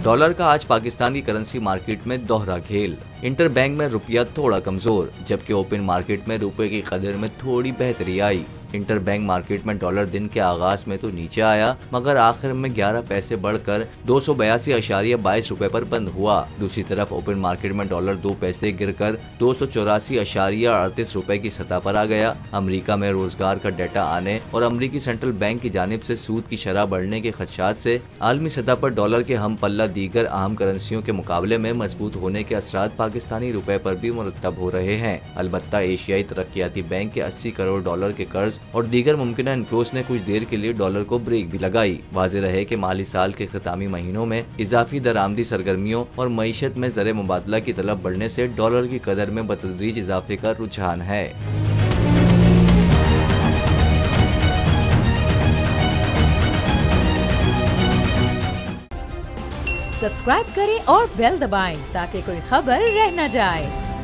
Dollar का आज पाकिस्तान की करेंसी मार्केट में दोहरा खेल। इंटर बैंक में रुपया थोड़ा कमजोर, जबकि ओपन मार्केट में रुपए की कदर में थोड़ी बेहतरी आई। इंटर बैंक मार्केट में डॉलर दिन के आगाज में तो नीचे आया, मगर आखिर में 11 पैसे बढ़कर 282.22 रुपए पर बंद हुआ। दूसरी तरफ ओपन मार्केट में डॉलर 2 पैसे गिरकर 284.38 रुपए की सतह पर आ गया। अमेरिका में रोजगार का डेटा आने और अमेरिकी सेंट्रल बैंक की जानिब से सूद की शरह बढ़ने के खदशात से आलमी सतह पर डॉलर के हम पल्ला दीगर अहम करेंसियों के मुकाबले में मजबूत होने के असरात पाकिस्तानी रुपए पर भी मुरतब हो रहे हैं। अलबत्ता एशियाई तरक्याती बैंक के 80 करोड़ डॉलर के कर्ज और दीगर मुमकिन इन्फ्लोस ने कुछ देर के लिए डॉलर को ब्रेक भी लगाई। वाज़ेह रहे कि माली साल के इख्तितामी महीनों में इजाफी दरामदी सरगर्मियों और मईशत में ज़र मुबादला की तलब बढ़ने से डॉलर की कदर में बतदरीज इजाफे का रुझान है। सब्सक्राइब करें और बेल दबाएं ताकि कोई खबर रह न जाए।